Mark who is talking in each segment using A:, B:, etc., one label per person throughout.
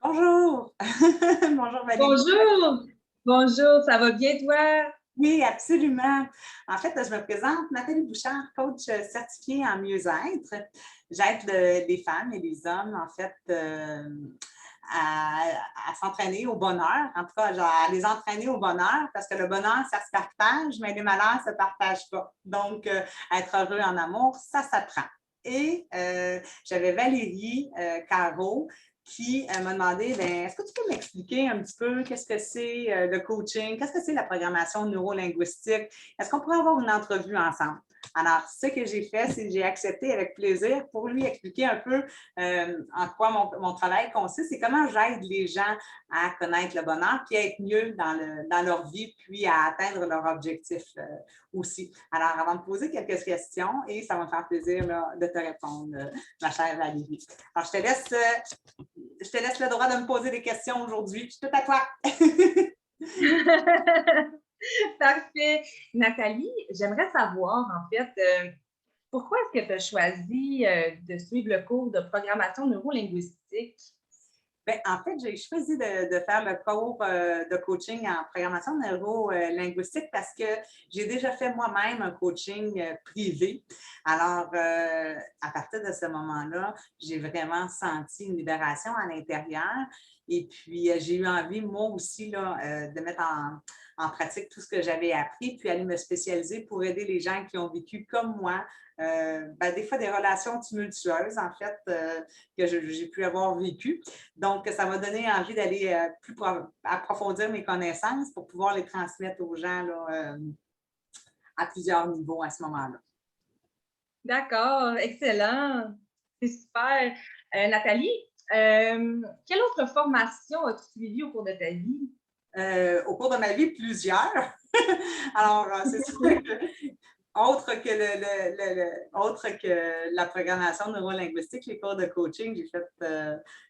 A: Bonjour! Bonjour Valérie.
B: Bonjour! Bonjour, ça va bien toi?
A: Oui, absolument. En fait, je me présente, Nathalie Bouchard, coach certifiée en mieux-être. J'aide les femmes et les hommes, en fait, à, à s'entraîner au bonheur. En tout cas, genre, à les entraîner au bonheur, parce que le bonheur, ça se partage, mais les malheurs, ça ne se partagent pas. Donc, être heureux en amour, ça s'apprend. Et j'avais Valérie Caro qui m'a demandé, ben, est-ce que tu peux m'expliquer un petit peu qu'est-ce que c'est le coaching, qu'est-ce que c'est la programmation neurolinguistique? Est-ce qu'on pourrait avoir une entrevue ensemble? Alors, ce que j'ai fait, c'est que j'ai accepté avec plaisir pour lui expliquer un peu en quoi mon travail consiste et comment j'aide les gens à connaître le bonheur puis à être mieux dans leur vie puis à atteindre leur objectif aussi. Alors, avant de poser quelques questions, et ça va me faire plaisir là, de te répondre, ma chère Valérie. Alors, je te laisse le droit de me poser des questions aujourd'hui. Je suis tout à toi.
B: Parfait. Nathalie, j'aimerais savoir en fait, pourquoi est-ce que tu as choisi de suivre le cours de programmation neurolinguistique?
A: Bien, en fait, j'ai choisi de faire le cours de coaching en programmation neuro-linguistique parce que j'ai déjà fait moi-même un coaching privé. Alors, à partir de ce moment-là, j'ai vraiment senti une libération à l'intérieur. Et puis, j'ai eu envie, moi aussi, là, de mettre en pratique tout ce que j'avais appris, puis aller me spécialiser pour aider les gens qui ont vécu comme moi, ben, des fois des relations tumultueuses, en fait, que j'ai pu avoir vécues. Donc, ça m'a donné envie d'aller plus approfondir mes connaissances pour pouvoir les transmettre aux gens là, à plusieurs niveaux à ce moment-là.
B: D'accord, excellent. C'est super. Nathalie, quelle autre formation as-tu suivie au cours de ta vie?
A: Au cours de ma vie, plusieurs. Alors, c'est sûr que autre que la programmation neurolinguistique, les cours de coaching, j'ai fait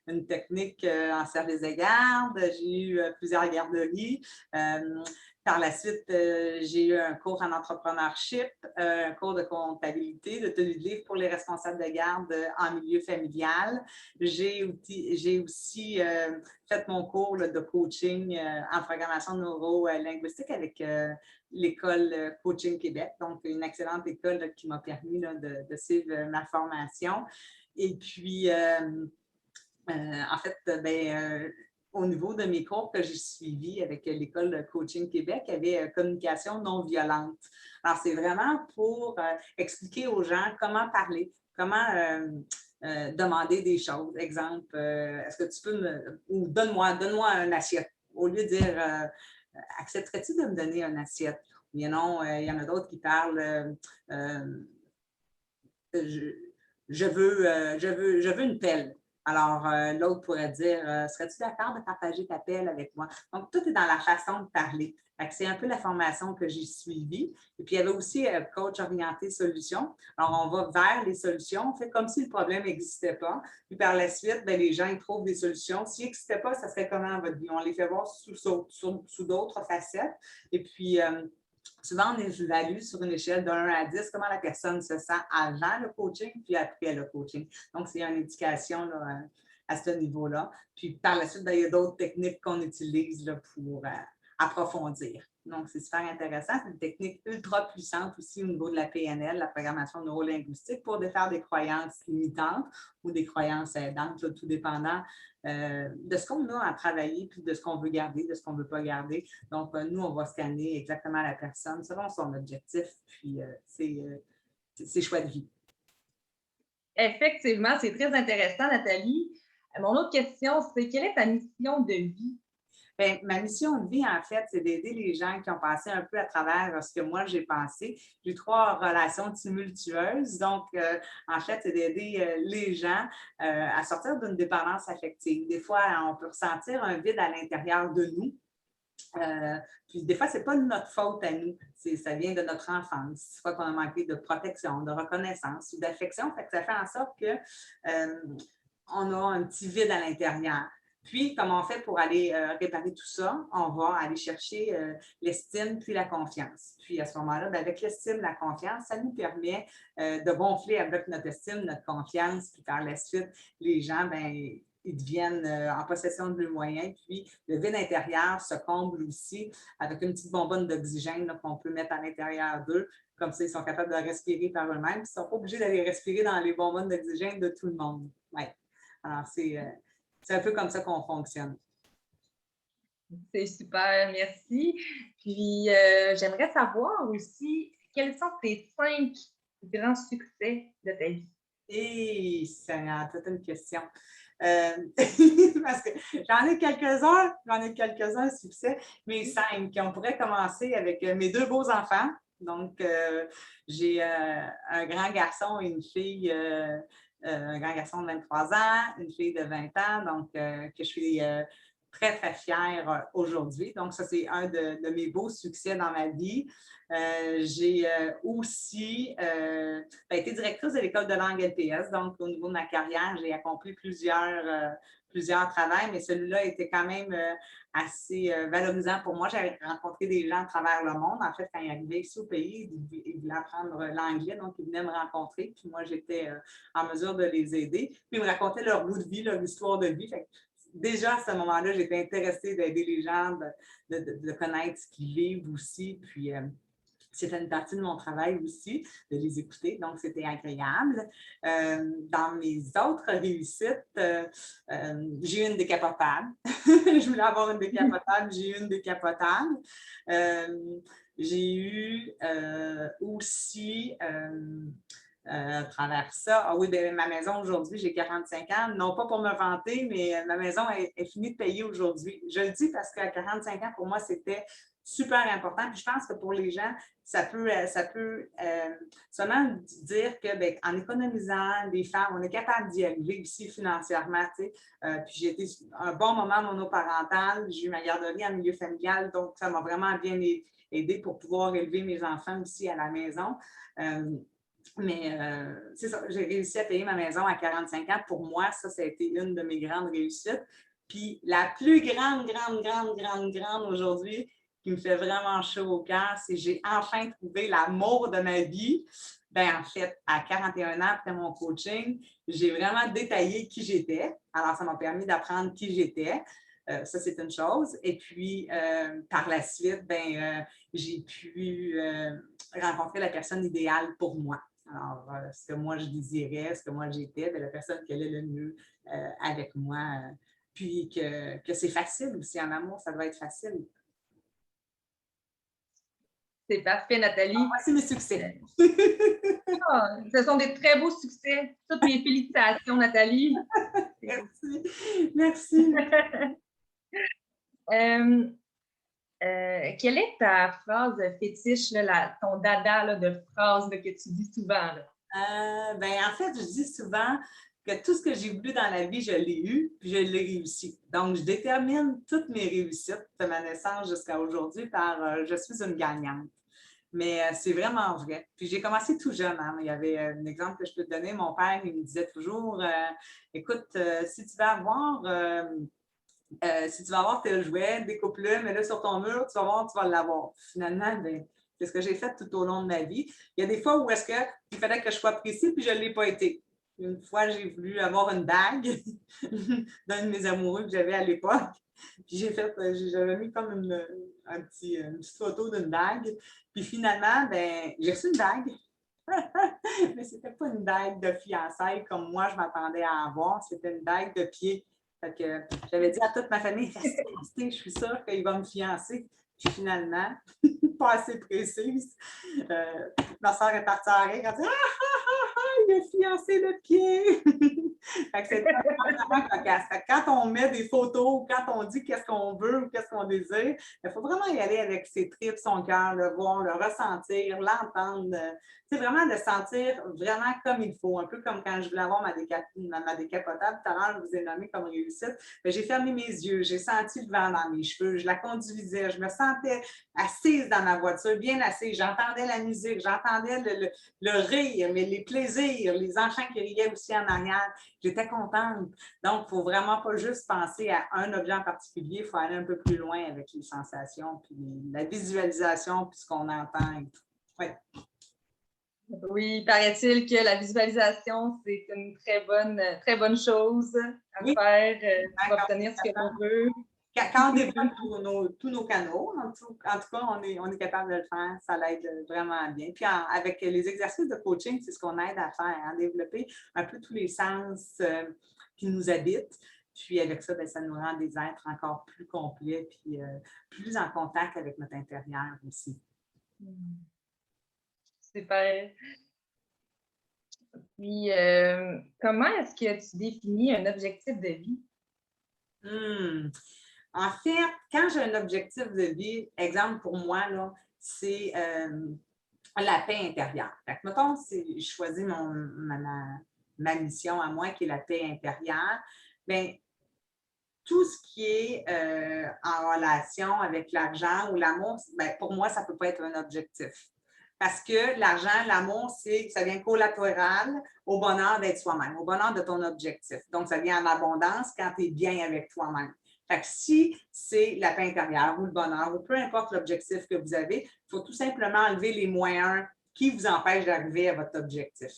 A: une technique en service de garde, j'ai eu plusieurs garderies. Par la suite, j'ai eu un cours en entrepreneurship, un cours de comptabilité, de tenue de livre pour les responsables de garde en milieu familial. J'ai aussi fait mon cours là, de coaching en programmation neurolinguistique avec l'école Coaching Québec, donc une excellente école là, qui m'a permis là, de suivre ma formation. Et puis, en fait, ben, au niveau de mes cours que j'ai suivis avec l'école de Coaching Québec, il y avait communication non violente. Alors, c'est vraiment pour expliquer aux gens comment parler, comment demander des choses. Exemple, est-ce que tu peux me... ou donne-moi un assiette. Au lieu de dire, accepterais-tu de me donner un assiette? Ou bien non, il y en a d'autres qui parlent, euh, je, je veux une pelle. Alors, l'autre pourrait dire, serais-tu d'accord de partager ta pelle avec moi? Donc, tout est dans la façon de parler. C'est un peu la formation que j'ai suivie. Et puis, il y avait aussi coach orienté solutions. Alors, on va vers les solutions. On fait comme si le problème n'existait pas. Puis, par la suite, ben, les gens ils trouvent des solutions. S'il n'existait pas, ça serait comment votre vie? On les fait voir sous d'autres facettes. Et puis, souvent, on évalue sur une échelle de 1 à 10 comment la personne se sent avant le coaching puis après le coaching. Donc, c'est une indication là, à ce niveau-là. Puis par la suite, ben, il y a d'autres techniques qu'on utilise là, pour approfondir. Donc, c'est super intéressant. C'est une technique ultra puissante aussi au niveau de la PNL, la programmation neurolinguistique, pour défaire des croyances limitantes ou des croyances aidantes, là, tout dépendant de ce qu'on a à travailler, puis de ce qu'on veut garder, de ce qu'on ne veut pas garder. Donc, nous, on va scanner exactement la personne selon son objectif, puis ses choix de vie.
B: Effectivement, c'est très intéressant, Nathalie. Mon autre question, c'est quelle est ta mission de vie?
A: Bien, ma mission de vie, en fait, c'est d'aider les gens qui ont passé un peu à travers ce que moi j'ai passé. J'ai 3 relations tumultueuses. Donc, en fait, c'est d'aider les gens à sortir d'une dépendance affective. Des fois, on peut ressentir un vide à l'intérieur de nous. Puis des fois, ce n'est pas notre faute à nous. Ça vient de notre enfance. Soit qu'on a manqué de protection, de reconnaissance ou d'affection. Ça fait en sorte que on a un petit vide à l'intérieur. Puis, comment on fait pour aller réparer tout ça? On va aller chercher l'estime puis la confiance. Puis, à ce moment-là, bien, avec l'estime, la confiance, ça nous permet de gonfler avec notre estime, notre confiance. Puis, par la suite, les gens, bien, ils deviennent en possession de leurs moyens. Puis, le vide intérieur se comble aussi avec une petite bonbonne d'oxygène qu'on peut mettre à l'intérieur d'eux. Comme ça, ils sont capables de respirer par eux-mêmes. Ils ne sont pas obligés d'aller respirer dans les bonbonnes d'oxygène de tout le monde. Ouais. Alors, c'est un peu comme ça qu'on fonctionne.
B: C'est super, merci. Puis, j'aimerais savoir aussi, quels sont tes 5 grands succès de ta vie?
A: Et c'est toute une question. Parce que j'en ai quelques-uns succès, mais 5. On pourrait commencer avec mes 2 beaux enfants. Donc, j'ai un grand garçon et une fille, un grand garçon de 23 ans, une fille de 20 ans, donc que je suis très, très fière aujourd'hui. Donc, ça, c'est un de mes beaux succès dans ma vie. J'ai aussi été directrice de l'école de langue LPS. Donc, au niveau de ma carrière, j'ai accompli plusieurs travails, mais celui-là était quand même assez valorisant pour moi. J'ai rencontré des gens à travers le monde. En fait, quand ils arrivaient ici au pays, ils voulaient apprendre l'anglais, donc ils venaient me rencontrer. Puis moi, j'étais en mesure de les aider. Puis ils me racontaient leur bout de vie, leur histoire de vie. Fait que, déjà, à ce moment-là, j'étais intéressée d'aider les gens, de connaître ce qu'ils vivent aussi. Puis, c'était une partie de mon travail aussi, de les écouter, donc c'était agréable. Dans mes autres réussites, j'ai eu une décapotable. Je voulais avoir une décapotable, j'ai eu une décapotable. J'ai eu aussi... à travers ça. Ah oui, bien, ma maison aujourd'hui, j'ai 45 ans. Non pas pour me vanter, mais ma maison est finie de payer aujourd'hui. Je le dis parce qu'à 45 ans, pour moi, c'était super important. Puis je pense que pour les gens, ça peut seulement dire que bien, en économisant, les femmes, on est capable d'y arriver aussi financièrement. Tu sais. Puis j'ai été un bon moment monoparental. J'ai eu ma garderie en milieu familial, donc ça m'a vraiment bien aidé pour pouvoir élever mes enfants aussi à la maison. Mais c'est ça, j'ai réussi à payer ma maison à 45 ans. Pour moi, ça a été une de mes grandes réussites. Puis la plus grande aujourd'hui, qui me fait vraiment chaud au cœur, c'est que j'ai enfin trouvé l'amour de ma vie. Bien, en fait, à 41 ans après mon coaching, j'ai vraiment détaillé qui j'étais. Alors, ça m'a permis d'apprendre qui j'étais. Ça, c'est une chose. Et puis, par la suite, j'ai pu rencontrer la personne idéale pour moi. Alors, ce que moi je désirais, ce que moi j'étais, la personne qui allait le mieux avec moi. Puis que c'est facile aussi en amour, ça doit être facile.
B: C'est parfait, Nathalie.
A: Voici mes succès.
B: Ce sont des très beaux succès. Toutes mes félicitations, Nathalie.
A: Merci. Merci.
B: Quelle est ta phrase fétiche, là, ton dada là, de phrase là, que tu dis souvent?
A: En fait, je dis souvent que tout ce que j'ai voulu dans la vie, je l'ai eu, puis je l'ai réussi. Donc, je détermine toutes mes réussites de ma naissance jusqu'à aujourd'hui par je suis une gagnante. Mais c'est vraiment vrai. Puis j'ai commencé tout jeune. Hein. Il y avait un exemple que je peux te donner. Mon père, il me disait toujours écoute, si tu vas avoir tel jouet, découpe-le, mets-le sur ton mur, tu vas voir, tu vas l'avoir. Finalement, c'est ce que j'ai fait tout au long de ma vie. Il y a des fois où est-ce qu'il fallait que je sois précis, puis je ne l'ai pas été. Une fois, j'ai voulu avoir une bague d'un de mes amoureux que j'avais à l'époque. Puis j'avais mis comme une petite photo d'une bague. Puis finalement, j'ai reçu une bague. Mais ce n'était pas une bague de fiançailles comme moi je m'attendais à avoir. C'était une bague de pied. Fait que j'avais dit à toute ma famille, restez, je suis sûre qu'il va me fiancer. Puis finalement, pas assez précise. Ma soeur est partie en rire, elle a dit il a fiancé le pied! C'est vraiment cocasse. Quand on met des photos ou quand on dit qu'est-ce qu'on veut ou qu'est-ce qu'on désire, il faut vraiment y aller avec ses tripes, son cœur, le voir, le ressentir, l'entendre. C'est vraiment de sentir vraiment comme il faut. Un peu comme quand je voulais avoir ma décapotable. Tout à l'heure, je vous ai nommé comme réussite. J'ai fermé mes yeux, j'ai senti le vent dans mes cheveux, je la conduisais, je me sentais assise dans ma voiture, bien assise. J'entendais la musique, j'entendais le rire, mais les plaisirs, les enfants qui riaient aussi en arrière. J'étais contente. Donc, il ne faut vraiment pas juste penser à un objet en particulier, il faut aller un peu plus loin avec les sensations, puis la visualisation, puis ce qu'on entend et tout. Ouais.
B: Oui, paraît-il que la visualisation, c'est une très bonne chose à
A: Oui,
B: faire pour
A: quand
B: obtenir ce que l'on veut.
A: quand on développe tous nos canaux, en tout cas, on est capable de le faire. Ça l'aide vraiment bien. Puis avec les exercices de coaching, c'est ce qu'on aide à faire, à développer un peu tous les sens qui nous habitent. Puis avec ça, bien, ça nous rend des êtres encore plus complets, puis plus en contact avec notre intérieur aussi.
B: Super. Puis, comment est-ce que tu définis un objectif de vie?
A: Hmm. En fait, quand j'ai un objectif de vie, exemple pour moi, là, c'est la paix intérieure. Fait que, mettons, si je choisis ma mission à moi, qui est la paix intérieure, bien, tout ce qui est en relation avec l'argent ou l'amour, bien, pour moi, ça ne peut pas être un objectif. Parce que l'argent, l'amour, ça vient collatéral au bonheur d'être soi-même, au bonheur de ton objectif. Donc, ça vient en abondance quand tu es bien avec toi-même. Fait que si c'est la paix intérieure ou le bonheur ou peu importe l'objectif que vous avez, il faut tout simplement enlever les moyens qui vous empêchent d'arriver à votre objectif.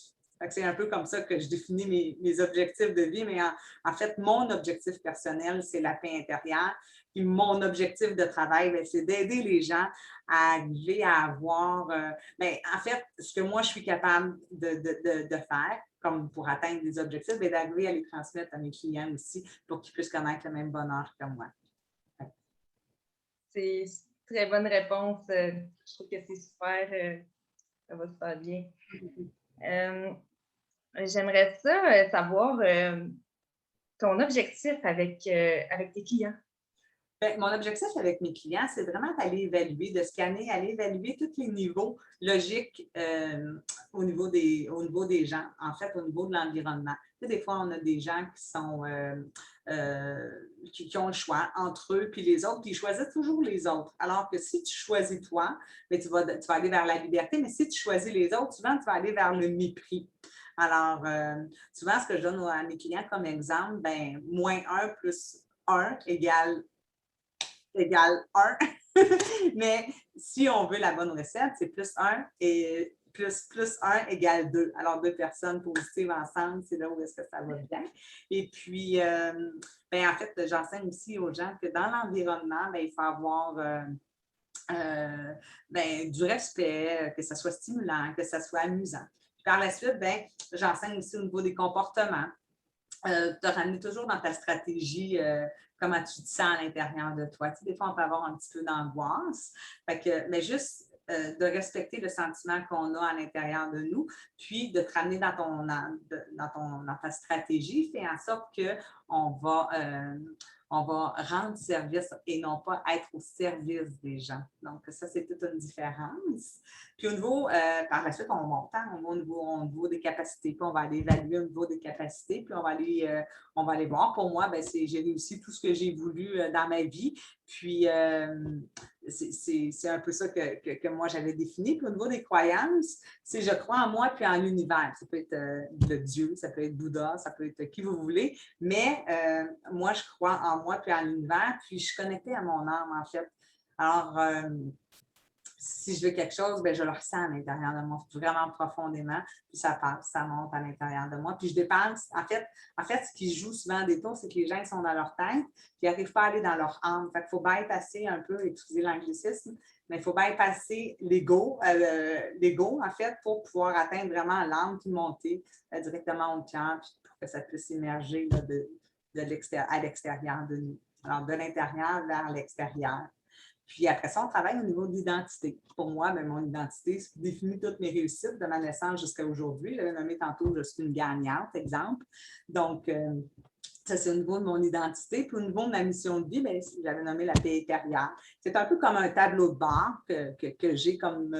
A: C'est un peu comme ça que je définis mes objectifs de vie, mais en fait, mon objectif personnel, c'est la paix intérieure. Puis mon objectif de travail, c'est d'aider les gens à arriver à avoir, en fait, ce que moi, je suis capable de faire, comme pour atteindre des objectifs, d'arriver à les transmettre à mes clients aussi pour qu'ils puissent connaître le même bonheur que moi.
B: C'est une très bonne réponse. Je trouve que c'est super. Ça va super bien. J'aimerais ça savoir ton objectif avec tes clients.
A: Bien, mon objectif avec mes clients, c'est vraiment d'aller évaluer, de scanner, aller évaluer tous les niveaux logiques au niveau des gens, en fait, au niveau de l'environnement. Tu sais, des fois, on a des gens qui sont qui ont le choix entre eux puis les autres, puis ils choisissent toujours les autres. Alors que si tu choisis toi, bien, tu vas aller vers la liberté, mais si tu choisis les autres, souvent, tu vas aller vers le mépris. Alors, souvent, ce que je donne à mes clients comme exemple, bien, -1 plus 1 égale 1. Mais si on veut la bonne recette, c'est plus 1 et plus 1 égale 2. Alors, deux personnes positives ensemble, c'est là où est-ce que ça va bien. Et puis, en fait, j'enseigne aussi aux gens que dans l'environnement, il faut avoir du respect, que ça soit stimulant, que ça soit amusant. Puis par la suite, j'enseigne aussi au niveau des comportements. Te ramener toujours dans ta stratégie, comment tu te sens à l'intérieur de toi. Tu sais, des fois, on peut avoir un petit peu d'angoisse. Mais juste de respecter le sentiment qu'on a à l'intérieur de nous, puis de te ramener dans ta stratégie, fait en sorte on va rendre service et non pas être au service des gens. Donc, ça, c'est toute une différence. Puis au niveau, par la suite, on monte, on va au niveau des capacités, puis on va aller évaluer au niveau des capacités, puis on va aller voir. Pour moi, j'ai réussi tout ce que j'ai voulu dans ma vie. Puis c'est un peu ça que moi j'avais défini. Puis au niveau des croyances, c'est je crois en moi puis en l'univers. Ça peut être le Dieu, ça peut être Bouddha, ça peut être qui vous voulez. Mais moi, je crois en moi puis en l'univers. Puis je suis connectée à mon âme, en fait. Alors, si je veux quelque chose, je le ressens à l'intérieur de moi, vraiment profondément, puis ça passe, ça monte à l'intérieur de moi. Puis je dépense, en fait, ce qui joue souvent des tours, c'est que les gens ils sont dans leur tête, puis ils n'arrivent pas à aller dans leur âme. Fait qu'il faut bypasser un peu, excusez l'anglicisme, mais il faut bypasser l'ego, en fait, pour pouvoir atteindre vraiment l'âme, puis monter directement au cœur, puis pour que ça puisse émerger là, à l'extérieur de nous. Alors, de l'intérieur vers l'extérieur. Puis après ça, on travaille au niveau de l'identité. Pour moi, mon identité définit toutes mes réussites de ma naissance jusqu'à aujourd'hui. Je l'avais nommé tantôt, je suis une gagnante, exemple. Donc, ça, c'est au niveau de mon identité. Puis au niveau de ma mission de vie, j'avais nommé la paix intérieure. C'est un peu comme un tableau de bord que j'ai comme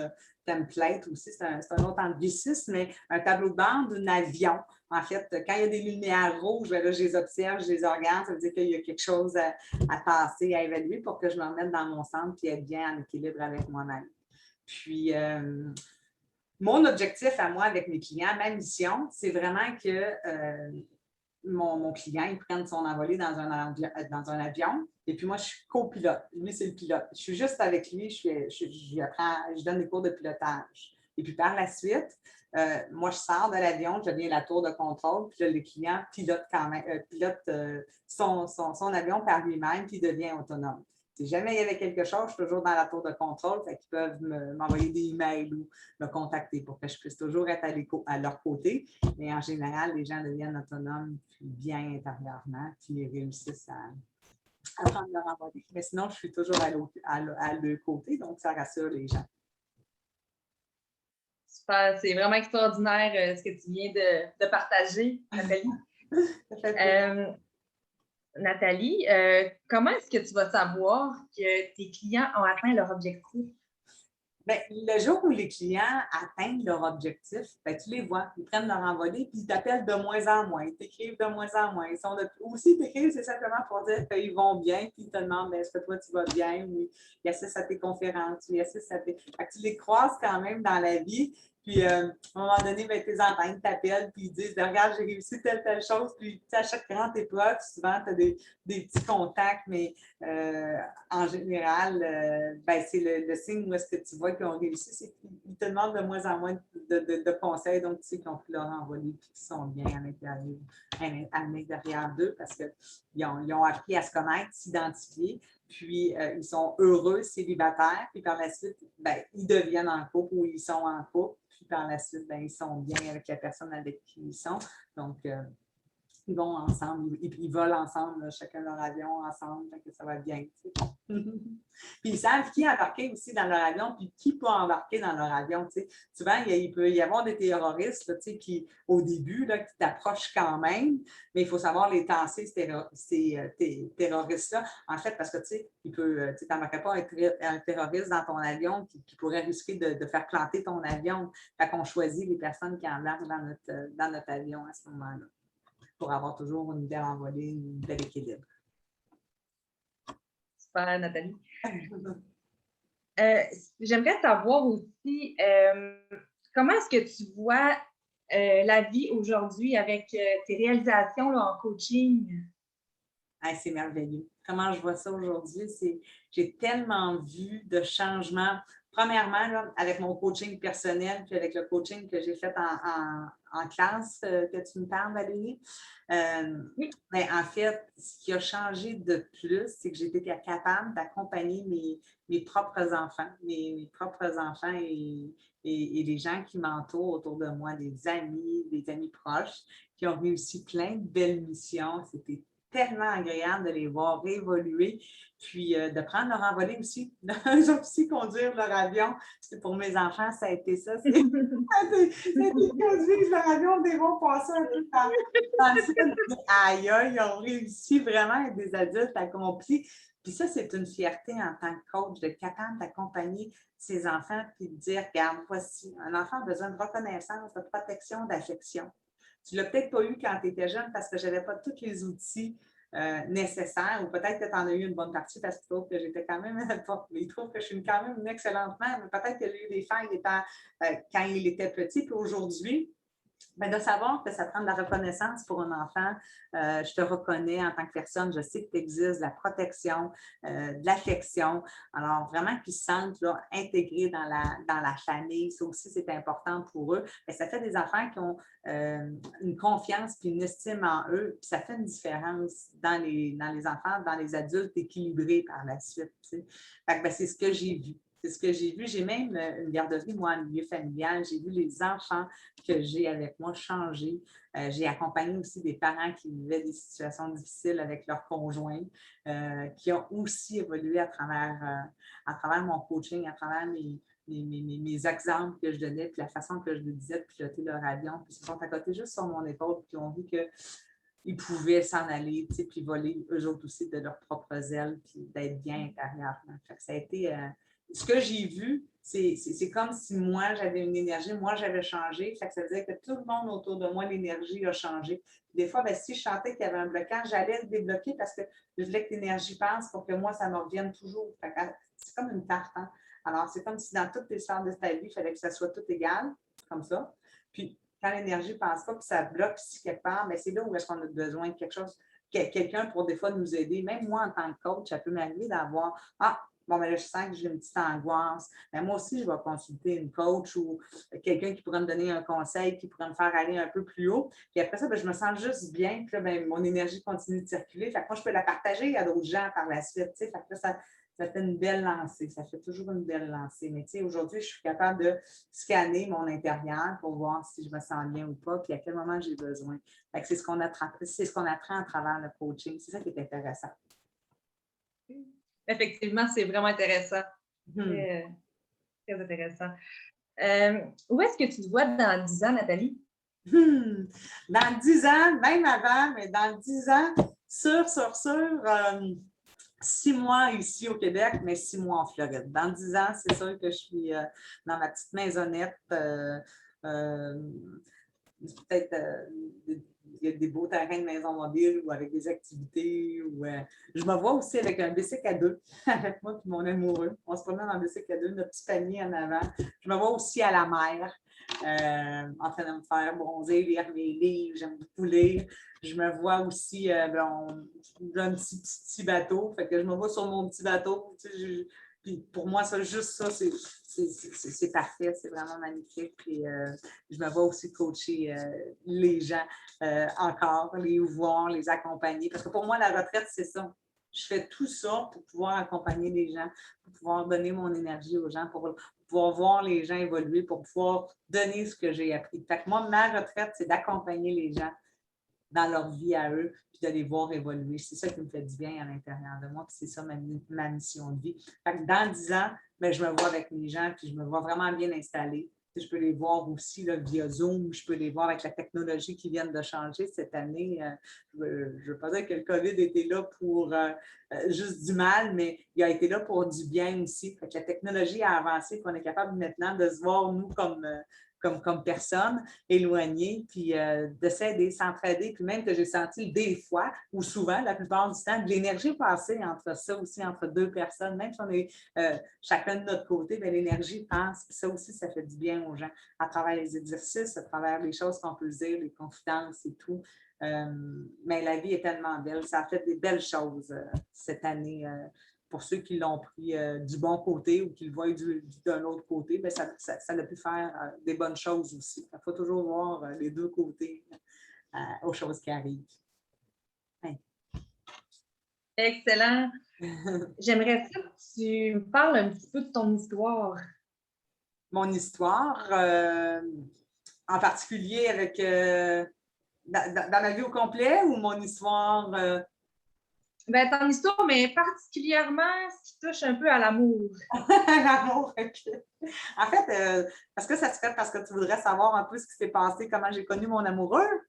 A: template aussi. C'est un autre anglicisme, mais un tableau de bord d'un avion. En fait, quand il y a des lumières rouges, là, je les observe, je les regarde, ça veut dire qu'il y a quelque chose à passer, à évaluer pour que je me remette dans mon centre et être bien en équilibre avec moi-même. Puis, mon objectif à moi avec mes clients, ma mission, c'est vraiment que mon client, il prenne son envolée dans un avion. Et puis moi, je suis copilote. Lui, c'est le pilote. Je suis juste avec lui, je donne des cours de pilotage. Et puis par la suite, moi, je sors de l'avion, je viens à la tour de contrôle, puis là, le client pilote quand même, son avion par lui-même, puis devient autonome. Si jamais il y avait quelque chose, je suis toujours dans la tour de contrôle, fait qu'ils peuvent m'envoyer des emails ou me contacter pour que je puisse toujours être à leur côté. Mais en général, les gens deviennent autonomes, puis bien intérieurement, puis ils réussissent à prendre leur envolée. Mais sinon, je suis toujours à leur côté, donc ça rassure les gens.
B: Super, c'est vraiment extraordinaire ce que tu viens de partager, Nathalie. Nathalie, comment est-ce que tu vas savoir que tes clients ont atteint leur objectif?
A: Bien, le jour où les clients atteignent leur objectif, bien, tu les vois, ils prennent leur envolée, puis ils t'appellent de moins en moins, ils t'écrivent de moins en moins. Aussi, ils t'écrivent, c'est simplement pour dire qu'ils vont bien, puis ils te demandent, est-ce que toi, tu vas bien, ou ils assistent à tes conférences, ou ils assistent à tes... Fait que tu les croises quand même dans la vie, puis à un moment donné, bien, tes enfants t'appellent, puis ils disent, regarde, j'ai réussi telle chose, puis à chaque grande épreuve, souvent, tu as des petits contacts, mais en général, ben, c'est le signe où est-ce que tu vois qu'ils ont réussi, c'est qu'ils te demandent de moins en moins de conseils, donc tu sais qu'ils ont pris leur envolée et qu'ils sont bien à l'intérieur d'eux parce qu'ils ont appris à se connaître, s'identifier, puis ils sont heureux célibataires, puis par la suite, ben, ils deviennent en couple ou ils sont en couple, puis par la suite, ben, ils sont bien avec la personne avec qui ils sont. Donc, ils vont ensemble, ils volent ensemble, là, chacun leur avion ensemble, donc ça va bien. Tu sais. Puis ils savent qui embarquer aussi dans leur avion, puis qui peut embarquer dans leur avion. Tu sais. Souvent, il peut y avoir des terroristes là, tu sais, qui, au début, là, qui t'approchent quand même, mais il faut savoir les tasser, ces terroristes-là. En fait, parce que tu sais, tu n'embarquerais pas un terroriste dans ton avion qui pourrait risquer de faire planter ton avion. Fait qu'on choisit les personnes qui embarquent dans notre avion à ce moment-là, pour avoir toujours une belle envolée, un bel équilibre.
B: Super, Nathalie. J'aimerais savoir aussi comment est-ce que tu vois la vie aujourd'hui avec tes réalisations là, en coaching?
A: C'est merveilleux. Comment je vois ça aujourd'hui? J'ai tellement vu de changements. Premièrement, là, avec mon coaching personnel, puis avec le coaching que j'ai fait en classe, que tu me parles, Valérie.
B: Oui.
A: Mais en fait, ce qui a changé de plus, c'est que j'étais capable d'accompagner mes propres enfants, mes propres enfants et les gens qui m'entourent autour de moi, des amis proches, qui ont réussi plein de belles missions. C'était tellement agréable de les voir évoluer, puis de prendre leur envolée aussi. Eux aussi conduire leur avion. Pour mes enfants, ça a été ça. C'est conduire leur avion, des vont passer un peu dans le ciel. Aïe, aïe, ils ont réussi vraiment à être des adultes accomplis. Puis ça, c'est une fierté en tant que coach, d'être capable d'accompagner ses enfants puis de dire, regarde, voici, un enfant a besoin de reconnaissance, de protection, d'affection. Tu ne l'as peut-être pas eu quand tu étais jeune parce que je n'avais pas tous les outils nécessaires, ou peut-être que tu en as eu une bonne partie parce qu'ils trouvent que j'étais quand même, ils trouvent que je suis quand même une excellente mère, mais peut-être qu'il y a eu des failles quand il était petit, puis aujourd'hui, bien, de savoir que ça prend de la reconnaissance pour un enfant, je te reconnais en tant que personne, je sais que tu existes, de la protection, de l'affection. Alors, vraiment qu'ils se sentent là, intégrés dans la famille, ça aussi, c'est important pour eux. Mais ça fait des enfants qui ont une confiance et une estime en eux, puis ça fait une différence dans les enfants, dans les adultes équilibrés par la suite. Tu sais. Fait que, ben, c'est ce que j'ai vu. C'est ce que j'ai vu. J'ai même une garderie, moi, en milieu familial. J'ai vu les enfants que j'ai avec moi changer. J'ai accompagné aussi des parents qui vivaient des situations difficiles avec leurs conjoints, qui ont aussi évolué à travers mon coaching, à travers mes exemples que je donnais, puis la façon que je le disais de piloter leur avion. Puis ils se sont à côté juste sur mon épaule, puis ils ont vu qu'ils pouvaient s'en aller, puis voler eux autres aussi de leurs propres ailes, puis d'être bien intérieurement. Fait que ça a été... ce que j'ai vu, c'est comme si moi, j'avais une énergie, moi, j'avais changé. Fait que ça veut dire que tout le monde autour de moi, l'énergie a changé. Des fois, bien, si je sentais qu'il y avait un blocage, j'allais le débloquer parce que je voulais que l'énergie passe pour que moi, ça me revienne toujours. Fait que c'est comme une tarte. Hein? Alors, c'est comme si dans toutes les sphères de ta vie, il fallait que ça soit tout égal, comme ça. Puis, quand l'énergie ne passe pas, puis ça bloque ici quelque part, bien, c'est là où est-ce qu'on a besoin de quelque chose, quelqu'un pour des fois nous aider. Même moi, en tant que coach, ça peut m'arriver d'avoir bon, ben là, je sens que j'ai une petite angoisse. Ben, moi aussi, je vais consulter une coach ou quelqu'un qui pourrait me donner un conseil, qui pourrait me faire aller un peu plus haut. Puis après ça, ben, je me sens juste bien. Puis là, ben, mon énergie continue de circuler. Fait que moi, je peux la partager à d'autres gens par la suite. Fait que là, ça fait une belle lancée. Ça fait toujours une belle lancée. Mais aujourd'hui, je suis capable de scanner mon intérieur pour voir si je me sens bien ou pas, puis à quel moment j'ai besoin. Fait que c'est ce qu'on apprend à travers le coaching. C'est ça qui est intéressant.
B: Effectivement, c'est vraiment intéressant. Très, très intéressant. Où est-ce que tu te vois dans 10 ans, Nathalie?
A: Dans 10 ans, même avant, mais dans 10 ans, sûr, 6 mois ici au Québec, mais 6 mois en Floride. Dans 10 ans, c'est sûr que je suis dans ma petite maisonnette. Peut-être il y a des beaux terrains de maison mobile ou avec des activités. Je me vois aussi avec un bicycle à deux, avec moi et mon amoureux. On se promène en bicycle à deux, notre petit panier en avant. Je me vois aussi à la mer, en train de me faire bronzer, lire mes livres, j'aime beaucoup lire. Je me vois aussi, j'ai un petit bateau, fait que je me vois sur mon petit bateau. Puis pour moi, juste ça, c'est parfait, c'est vraiment magnifique. Puis je me vois aussi coacher les gens encore, les voir, les accompagner. Parce que pour moi, la retraite, c'est ça. Je fais tout ça pour pouvoir accompagner les gens, pour pouvoir donner mon énergie aux gens, pour pouvoir voir les gens évoluer, pour pouvoir donner ce que j'ai appris. Fait que moi, ma retraite, c'est d'accompagner les gens dans leur vie à eux, puis de les voir évoluer. C'est ça qui me fait du bien à l'intérieur de moi, puis c'est ça ma mission de vie. Fait que dans 10 ans, bien, je me vois avec les gens, puis je me vois vraiment bien installée. Puis je peux les voir aussi là, via Zoom, je peux les voir avec la technologie qui vient de changer cette année. Je ne veux pas dire que le COVID était là pour juste du mal, mais il a été là pour du bien aussi. Fait que la technologie a avancé, qu'on est capable maintenant de se voir, nous, comme personne éloignée, puis de s'aider, s'entraider, puis même que j'ai senti des fois, ou souvent, la plupart du temps, de l'énergie passée entre ça aussi, entre deux personnes, même si on est chacun de notre côté, bien, l'énergie passe, puis ça aussi, ça fait du bien aux gens, à travers les exercices, à travers les choses qu'on peut dire, les confidences et tout. Mais la vie est tellement belle, ça a fait des belles choses cette année. Pour ceux qui l'ont pris du bon côté ou qui le voient d'un autre côté, bien, ça a pu faire des bonnes choses aussi. Il faut toujours voir les deux côtés aux choses qui arrivent. Ouais.
B: Excellent. J'aimerais ça que tu me parles un petit peu de ton histoire.
A: Mon histoire, en particulier avec dans ma vie au complet ou mon histoire?
B: Ben, ton histoire, mais particulièrement ce qui touche un peu à l'amour.
A: L'amour, OK. En fait, est-ce que ça se fait parce que tu voudrais savoir un peu ce qui s'est passé, comment j'ai connu mon amoureux?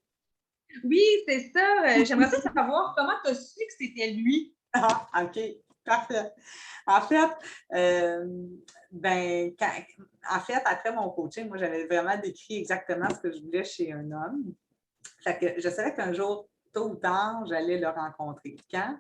B: Oui, c'est ça. J'aimerais ça savoir comment tu as su que c'était lui.
A: Ah, OK, parfait. En fait, après mon coaching, moi, j'avais vraiment décrit exactement ce que je voulais chez un homme. Fait que je savais qu'un jour, tôt ou tard, j'allais le rencontrer. Quand?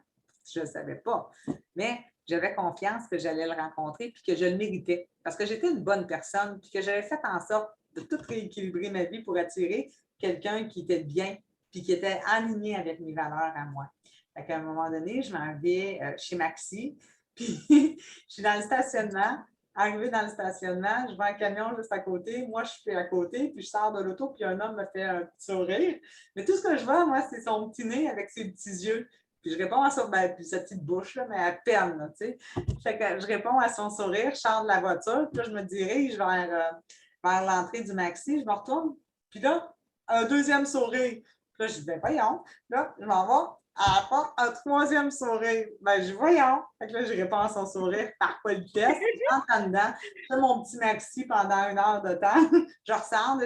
A: Je ne savais pas. Mais j'avais confiance que j'allais le rencontrer puis que je le méritais. Parce que j'étais une bonne personne puis que j'avais fait en sorte de tout rééquilibrer ma vie pour attirer quelqu'un qui était bien puis qui était aligné avec mes valeurs à moi. Fait qu'à un moment donné, je m'en vais chez Maxi, puis je suis dans le stationnement. Arrivée dans le stationnement, je vois un camion juste à côté. Moi, je suis à côté, puis je sors de l'auto, puis un homme me fait un petit sourire. Mais tout ce que je vois, moi, c'est son petit nez avec ses petits yeux. Puis je réponds à ça, puis sa petite bouche, là, mais à peine, là, tu sais. Fait que je réponds à son sourire, je sors de la voiture, puis là, je me dirige vers l'entrée du Maxi, je me retourne, puis là, un deuxième sourire. Puis là, je dis, ben voyons. Là, je m'en vais à la porte, un troisième sourire. Ben, je dis, voyons. Fait que là, je réponds à son sourire par politesse. Je rentre en dedans, je fais mon petit Maxi pendant 1 heure de temps. Je ressors,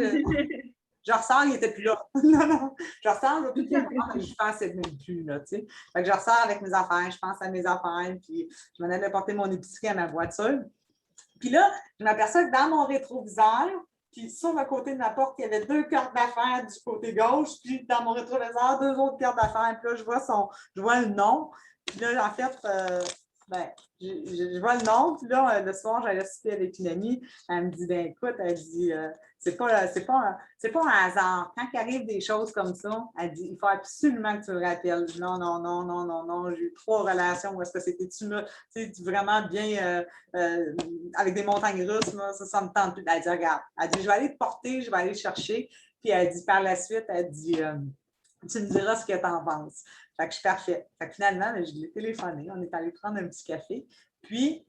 A: il n'était plus là. Non. Je ressors, je ne pensais même plus, là, tu sais. Fait que je ressors avec mes affaires, je pense à mes affaires, puis je m'en allais porter mon épicerie à ma voiture. Puis là, je m'aperçois que dans mon rétroviseur, puis sur le côté de ma porte, il y avait 2 cartes d'affaires du côté gauche, puis dans mon rétroviseur, 2 autres cartes d'affaires. Puis là, je vois le nom. Puis là, en fait, Ben, je vois le nom, puis là, le soir, j'allais souper avec une amie. Elle me dit, ben écoute, elle dit, c'est pas un hasard. Quand il arrive des choses comme ça, elle dit, il faut absolument que tu le rappelles. Je dis, non, non, non, non, non, non. J'ai eu 3 relations où est-ce que c'était-tu là, tu sais, vraiment bien avec des montagnes russes, là, ça me tente plus. Elle dit, regarde, elle dit, je vais aller te porter, je vais aller chercher. Puis elle dit, par la suite, elle dit, tu me diras ce que tu en penses. Fait que je suis parfaite. Fait que finalement, je l'ai téléphoné. On est allé prendre un petit café. Puis,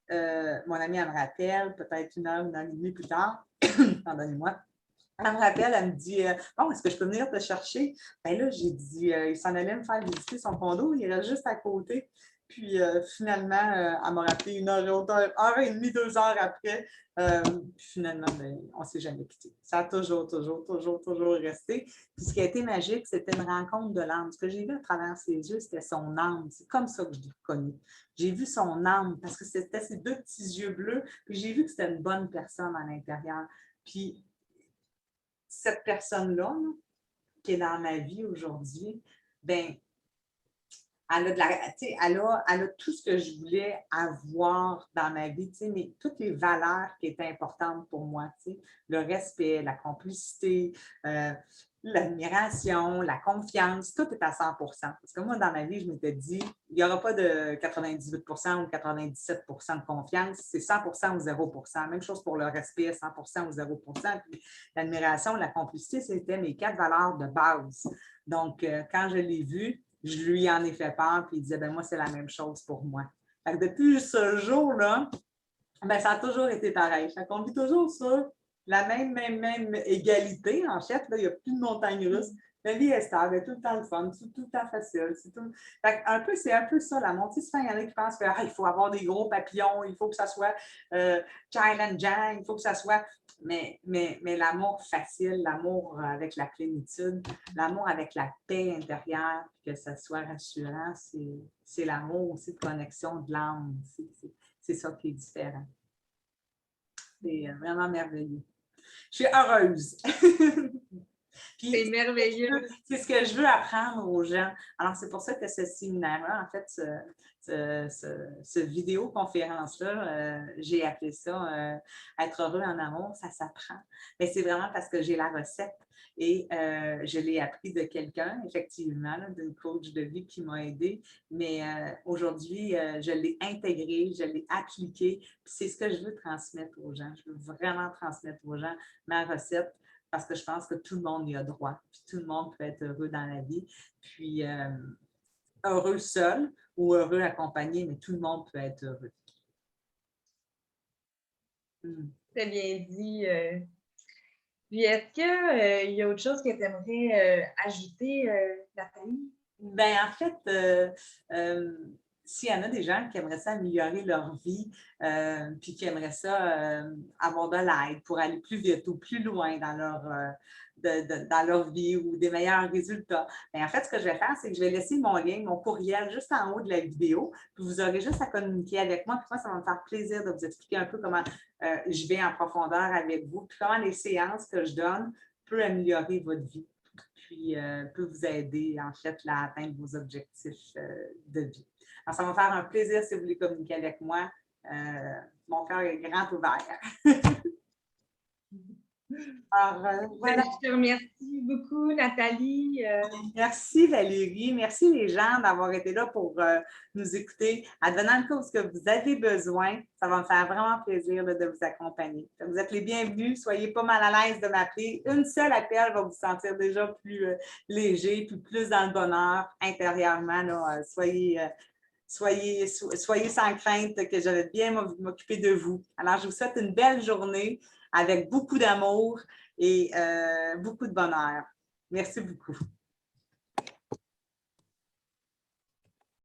A: mon amie, elle me rappelle, peut-être une heure et demie plus tard. Pardonnez-moi. Elle me rappelle, elle me dit, bon, est-ce que je peux venir te chercher? Ben là, j'ai dit, il s'en allait me faire visiter son condo. Il reste juste à côté. Puis finalement, elle m'a rappelé une heure et demie, 2 heures après. Puis finalement, ben, on ne s'est jamais quitté. Ça a toujours resté. Puis ce qui a été magique, c'était une rencontre de l'âme. Ce que j'ai vu à travers ses yeux, c'était son âme. C'est comme ça que je l'ai reconnu. J'ai vu son âme parce que c'était ses 2 petits yeux bleus. Puis j'ai vu que c'était une bonne personne à l'intérieur. Puis cette personne-là, là, qui est dans ma vie aujourd'hui, ben elle a tout ce que je voulais avoir dans ma vie, mais toutes les valeurs qui étaient importantes pour moi, le respect, la complicité, l'admiration, la confiance, tout est à 100 %. Parce que moi, dans ma vie, je m'étais dit, il n'y aura pas de 98 % ou 97 % de confiance, c'est 100 % ou 0 %. Même chose pour le respect, 100 % ou 0 %. Puis l'admiration, la complicité, c'était mes 4 valeurs de base. Donc, quand je l'ai vu, je lui en ai fait part, puis il disait, ben moi, c'est la même chose pour moi. Fait que depuis ce jour-là, ben, ça a toujours été pareil. Fait qu'on vit toujours sur la même égalité, en fait. Là, il n'y a plus de montagne russe. La vie est stable, elle est tout le temps le fun, tout le temps facile. C'est un peu ça, la montée. Souvent, il y en a qui pensent qu'il faut avoir des gros papillons, il faut que ça soit challenge, il faut que ça soit. Mais l'amour facile, l'amour avec la plénitude, l'amour avec la paix intérieure, que ça soit rassurant, c'est l'amour aussi de connexion de l'âme. C'est ça qui est différent. C'est vraiment merveilleux. Je suis heureuse. Puis,
B: c'est merveilleux.
A: C'est ce que je veux apprendre aux gens. Alors, c'est pour ça que ce séminaire-là, en fait, ce vidéoconférence-là, j'ai appelé ça Être heureux en amour, ça s'apprend. Mais c'est vraiment parce que j'ai la recette. Et je l'ai appris de quelqu'un, effectivement, d'une coach de vie qui m'a aidée. Mais aujourd'hui, je l'ai intégré, je l'ai appliqué. Puis c'est ce que je veux transmettre aux gens. Je veux vraiment transmettre aux gens ma recette parce que je pense que tout le monde y a droit. Puis tout le monde peut être heureux dans la vie. Puis heureux seul ou heureux accompagné, mais tout le monde peut être heureux.
B: C'est bien dit. Puis, est-ce qu'il y a autre chose que tu aimerais ajouter, Nathalie?
A: Ben, en fait, s'il y en a des gens qui aimeraient ça améliorer leur vie, puis qui aimeraient ça avoir de l'aide pour aller plus vite ou plus loin dans leur vie ou des meilleurs résultats, bien, en fait, ce que je vais faire, c'est que je vais laisser mon lien, mon courriel juste en haut de la vidéo, puis vous aurez juste à communiquer avec moi, puis moi, ça va me faire plaisir de vous expliquer un peu comment je vais en profondeur avec vous, puis comment les séances que je donne peuvent améliorer votre vie. Puis peut vous aider, en fait, à atteindre vos objectifs de vie. Alors, ça va me faire un plaisir si vous voulez communiquer avec moi. Mon cœur est grand ouvert. Alors, voilà.
B: Je te remercie beaucoup, Nathalie.
A: Merci Valérie. Merci les gens d'avoir été là pour nous écouter. Advenant le cas où ce que vous avez besoin, ça va me faire vraiment plaisir là, de vous accompagner. Donc, vous êtes les bienvenus. Soyez pas mal à l'aise de m'appeler. Une seule appel va vous sentir déjà plus léger, puis plus dans le bonheur intérieurement. Là, soyez sans crainte que je vais bien m'occuper de vous. Alors, je vous souhaite une belle journée avec beaucoup d'amour et beaucoup de bonheur. Merci beaucoup.